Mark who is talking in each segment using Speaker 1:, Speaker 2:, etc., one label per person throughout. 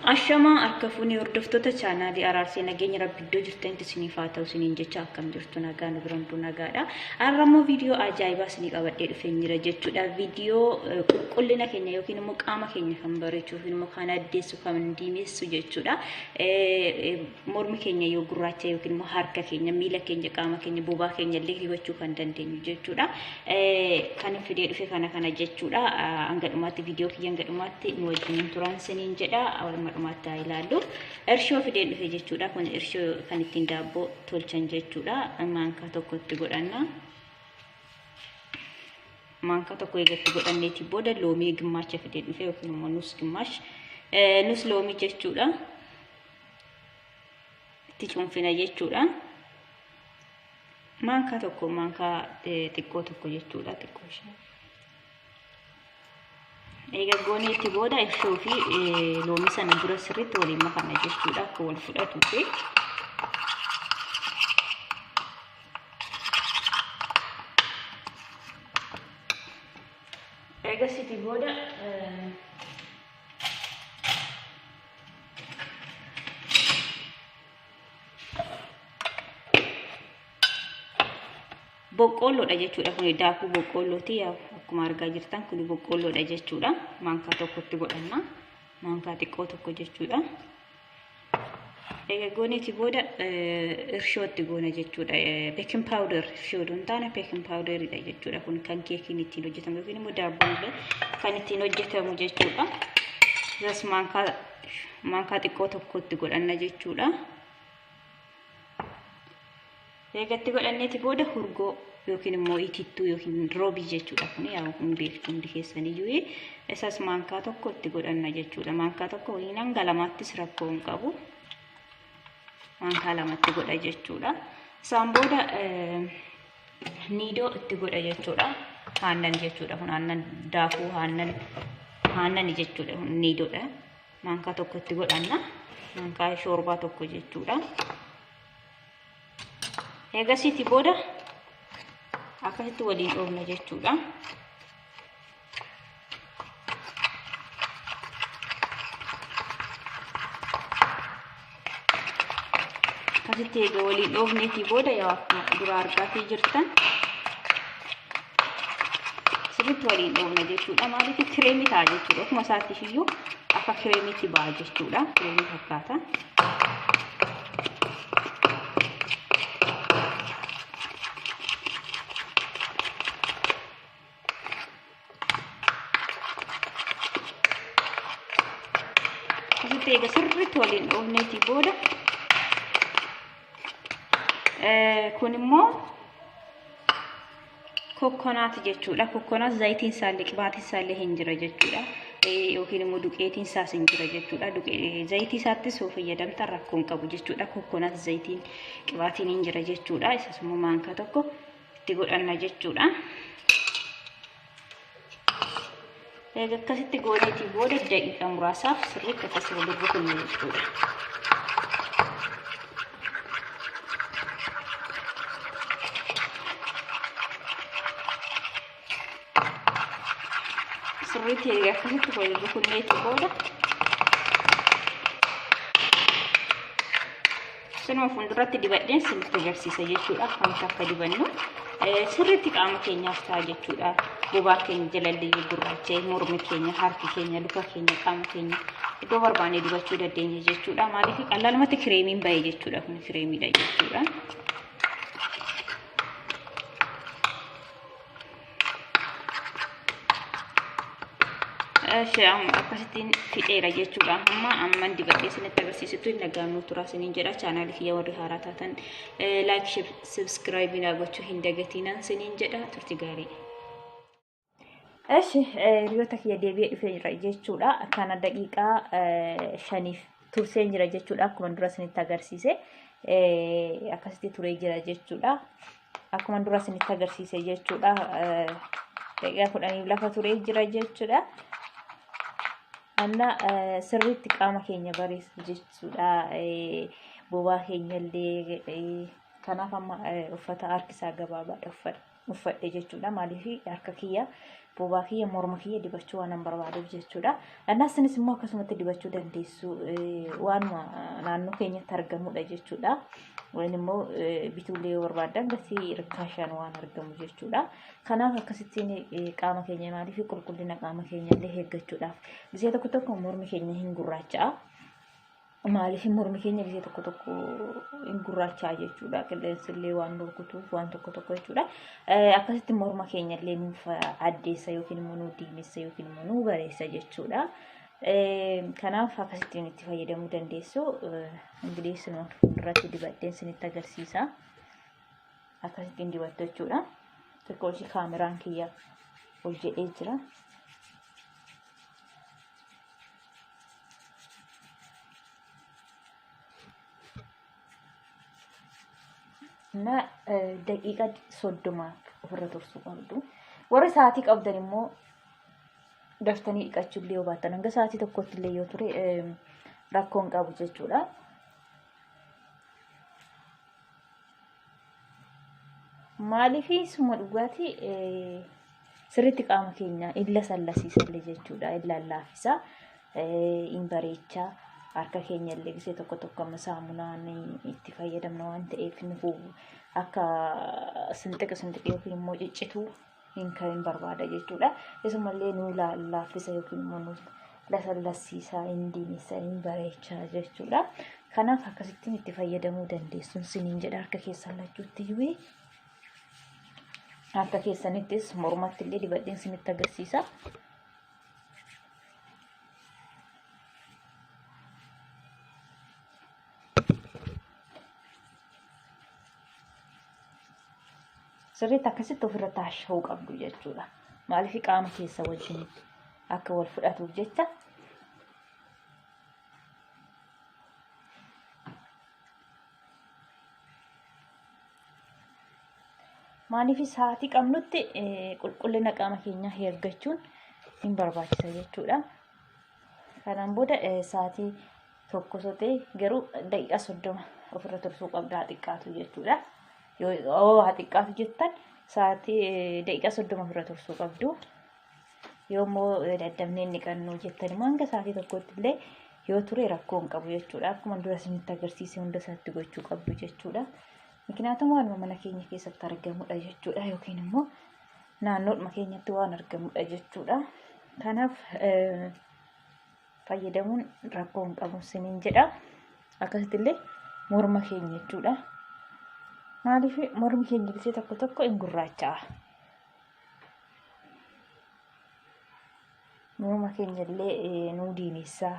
Speaker 1: Ashama arkafuni hordoftoota chaanaalii Araarsee nageenya rabbi iddoo jirtanitti isiniif haa ta'u isiniin jecha akkam jirtu nagaan birantuu nagaadha. Har'ammoo viidiyoo ajaa'ibaa isinii qabadhee dhufee jira jechuudha. Viidiyoo qulqullina keenya yookiin immoo qaama keenya kan bareechuu yookiin immoo kan addeessu kan diimessu jechuudha. Mormi keenya yoo gurraacha yookiin immoo harka keenya, miila keenya, qaama keenya, bobaa keenya illee dibachuu kan dandeenyu jechuudha. Kan fidee dhufe kana jechuudha. Hanga dhumaatti viidiyoo kiyya hanga dhumaatti nu wajjin turaan isiniin jedha. Dhumaatti ilaallu irshoo fidee dhufe jechuudha. Kun irshoo kan ittiin daabboo tolchan jechuudha. Maankaa tokkotti godhanna. Maankaa tokko eegatti godhanneeti booda loomii gimaacha fidee dhufe yookiin immoo nus gimaash nus loomii jechuudha. Itti cuunfina jechuudha. Maankaa tokko maankaa xiqqoo tokko jechuudha. Xiqqoo ishee eega gooneetti booda irshoo fi loomii sana dura sirriitti waliin makana jechuudha. Akka wal fudhatuufi eegasitti booda boqqolloodha jechuudha. Kun daakuu boqqollooti. Akkuma argaa jirtan kun boqqolloodha jechuudha. Maankaa tokkotti godhanna. Maankaa xiqqoo tokko jechuudha. Egaa gooneeti booda irshootti goona jechuudha. Baking powder irshoo don taana baking powderidha jechuudha. Kun kan keekiin ittiin hojjetamu yookiin immoo daabboon illee kan ittiin hojjetamu jechuudha. Isas maankaa xiqqoo tokkotti godhanna jechuudha. Eegatti godhanneeti booda hurgoo yookiin immoo itittuu yookiin roobii jechuudha. Kun yaa kun beektu hundi keessaniyyuu isas maankaa tokkotti godhanna jechuudha. Maankaa tokko waliin hanga lamaattis rakkoo hin qabu. Maankaa lamatti godha jechuudha. Isaan booda niidoo itti godha jechuudha. Aannan jechuudha. Kun aannan daakuu aannan jechuudha. Kun niidoodha. Maankaa tokkotti godhanna. Maankaa shoorbaa tokko jechuudha. Eegasitti booda akkasitti waliin dhoofna jechuudha. Akkasitti eega waliin dhoofneetii booda yaa akkuma dura argaatii jirtan sirriitti waliin dhoofna jechuudha. Maaliif kireemii ta'a jechuudha. Akkuma isaatti iyyuu akka kireemiitti ba'a jechuudha. Kireemii fakkaata. Eega sirriitti waliin dhoofneetii booda kun immoo kokkonaat jechuudha. Kokkonaat zayitiin isaallee qibaatiin isaallee hin jira jechuudha. Yookiin immoo duqeetiin isaas hin jira jechuudha. Zayitii isaattis yoo fayyadamtan rakkoo hin qabu jechuudha. Kokkonaat zayitiin qibaatiin hin jira jechuudha. Isas immoo maankaa tokko itti godhanna jechuudha. Eega akkasitti gooneetii booda daqiiqaa muraasaaf sirriitti akkasii waliin rukunna jechuudha. Sirriitti eega akkasitti waliin rukunneetii booda sinuma fuulduratti dibadheen sirriitti agarsiisa jechuudha. Akkamitti akka dibannu sirriitti qaama keenyaaf ta'a jechuudha. Bobaa keenya jalallee gurraacha'e, mormi keenya, harki keenya, luka keenya, qaama keenya iddoo barbaanne dibachuu dandeenya jechuudha. Maaliif qallalumatti kireemiin ba'e jechuudha. Kun kireemiidha jechuudha. Akkasittiin fixeera jechuudha. Amman dibadhee isinitti agarsiisutti nagaannoo turaa isiniin jedha. Chaanaalii kiyya warri haaraa taatan laayik, sabskiraaybii gochuu hin dagatinaa isiniin jedha. Turtii gaarii. Eshi hiriyoota kiyya deebi'ee dhufee jira jechuudha. Kana daqiiqaa 5 tursee jira jechuudha. Akkuma dura isinitti agarsiise akkasitti turee jira jechuudha. Akkuma dura isinitti agarsiise jechuudha. Daqiiqaa 10 lafa turee jira jechuudha. Anna sirriitti qaama keenya bareessu jechuudha. Bobaa keenya illee kanaaf amma uffata harkisaa gabaabaadha uffata. uffadhe jechuudha. Maaliif harka kiyya bobaa kiyya morma kiyya dibachuu waan barbaaduuf jechuudha. Annasinis immoo akkasumatti dibachuu dandeessu waan naannoo keenyatti argamudha jechuudha. Waan immoo bituulee barbaadan gatii rikkaashaan waan argamu jechuudha. Kanaaf akkasittiin qaama keenya maaliif qulqullina qaama keenya illee eeggachuudhaaf gisee tokko tokko mormi keenya hin gurraacha'a. Maaliif mormi keenya gisee tokko tokko hin gurraachaa jechuudha. Qilleensi illee waan dorkutuuf waan tokko tokko jechuudha. Akkasitti morma keenya illee nuuf addeessa yookiin immoo nu diimessa yookiin immoo nu bareessa jechuudha. Kanaaf akkasittiin itti fayyadamuu dandeessu. Ingiliis fuulduratti dibadheen isinitti agarsiisa. Akkasittiin dibattu jechuudha. Tokko ishii kaameraan kiyya ol jedhee jira. Na daqiiqa 30 ofirra tursuu qabdu. Warri sa'aatii qabdan immoo daftanii dhiqachuu illee yoo baattan hanga sa'aatii tokkotti illee yoo ture rakkoon qabu jechuudha. Maaliif summa dhugaatii sirriitti qaama keenya illa sallasiisallee jechuudha. Illa laafisa hin bareecha. Harka keenya illee gisee tokko tokko amma saamunaan itti fayyadamna waan ta'eef nuuf akka sinxiqi yookiin immoo ciccituu hin barbaada jechuudha. Isumallee nu laaffisa yookiin immoo nu lasallasiisa hin diimessa hin bareecha jechuudha. Kanaaf akkasittiin itti fayyadamuu dandeessuun siniin jedha harka keessan lachuutti iyyuu. Harka keessanittis mormatti illee dibadheen sinitti agarsiisa. Sirriitti akkasitti ofirra taasha'uu qabdu jechuudha. Maaliif qaama keessa wajjin akka wal fudhatuuf jecha. Maaliif sa'aatii qabnutti qulqullina qaama keenyaa eeggachuun hin barbaachisa jechuudha. Kanaan booda sa'aatii tokko sotee garuu daqiiqa 30 ofirra tursuu qabda xiqqaatu jechuudha. Yoo xiqqaatu jettan sa'aatii daqiiqa 30 ofirra tursuu qabdu. Yoo immoo daddabnee dhiqannu jettan immoo hanga sa'aatii tokkotti illee yoo ture rakkoo hin qabu jechuudha. Akkuma dura isinitti agarsiise hunda isaatti gochuu qabdu jechuudha. Miknyaatuma waan mana keenya keessatti argamudha jechuudha. Yookiin immoo naannoodhuma keenyatti waan argamudha jechuudha. Kanaaf fayyadamuun rakkoo hin qabu siniin jedha. Akkasitti illee morma keenya jechuudha. Maaliif mormi keenya gisee tokko tokko hin gurraacha'a. Morma keenya illee nu diimessa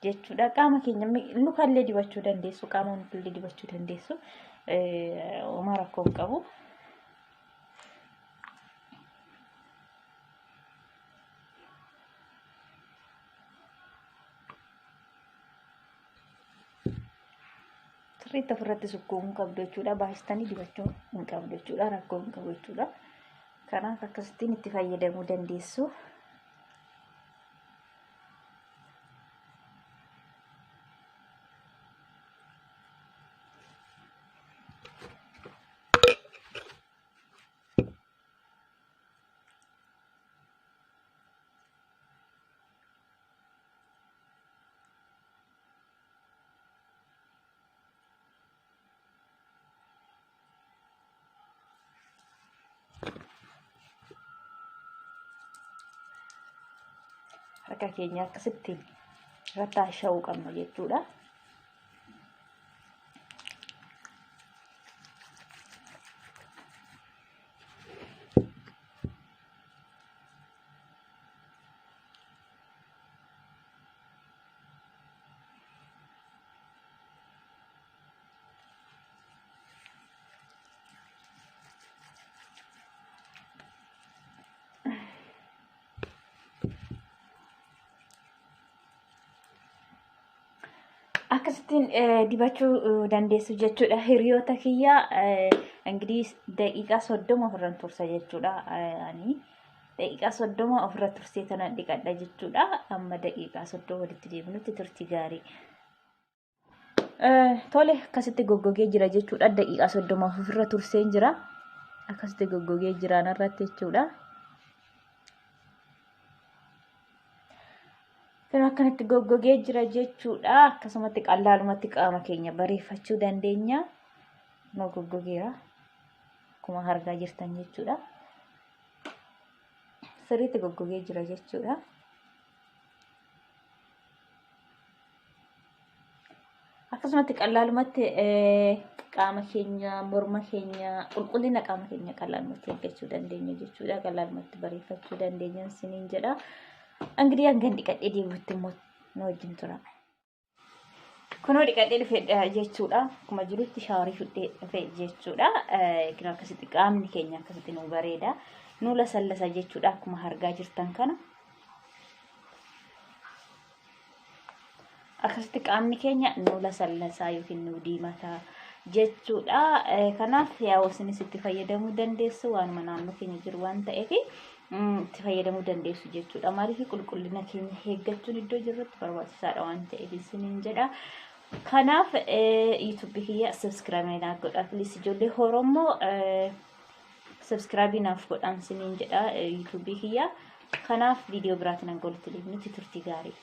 Speaker 1: jechuudha. Qaama keenya luka illee dibachuu dandeessu, qaama illee dibachuu dandeessu. Oma rakkoo hin qabu. Sirriitti ofirratti sukkuu hin qabdu jechuudha. Baay'istanii dibachuu hin qabdu jechuudha. Rakkoo hin qabu jechuudha. Kanaaf akkasittiin itti fayyadamuu dandeessu. Harka keenya akkasitti taasha'uu qabna jechuudha. Akkasittiin dibachuu dandeessu jechuudha. Hiriyoota kiyya እንግዲህ daqiiqaa 30 ofirra tursa jechuudha. Ani daqiiqaa 30 ofirra tursee kana dhiqadha jechuudha. Amma daqiiqaa 30 walitti deebinutti turtii gaarii. Tole akkasitti goggogee jira jechuudha. Daqiiqaa 30 ofirra tursee jira. akkasitti goggogee jiraan irratti jechuudha. Kan akkanatti goggogee jira jechuudha. Akkasumatti qal'aalumatti qaama keenya bareeffachuu dandeenya. Goggogeera akkuma argaa jirtan jechuudha. Sirriitti goggogee jira jechuudha. Akkasumatti qal'aalumatti qaama keenya, morma keenya, qulqullina qaama keenya qal'aalumatti eeggachuu dandeenya jechuudha. Qal'aalumatti bareeffachuu dandeenya isiniin jedha. Enggak hangan dhiqadhee deebi'utti immoo nu wajjin tura. Kunoo dhiqadhee dhufee jechuudha. Akkuma jirutti shaaworii fudhee dhufee jechuudha. Kira akkasitti qaamni keenya akkasitti nu bareeda. Nu lasallasa jechuudha akkuma argaa jirtan kana. Akkasitti qaamni keenya nu lasallasa yookiin nu diimata jechuudha. Kanaaf yaa isinis itti fayyadamuu dandeessu waanuma naannoo keenya jiru waan ta'eef itti fayyadamuu dandeessu jechuudha. Maaliif qulqullina keenya eeggachuun iddoo jirrutti barbaachisaadha waan ta'eef isiniin jedha. Kanaaf YouTube kiyya subscribe naa godhaa please ijoollee Oromoo subscribe naaf godhaa isiniin jedha YouTube kiyya. Kanaaf viidiyoo biraatiin angolitti deebinutti turtii gaarii.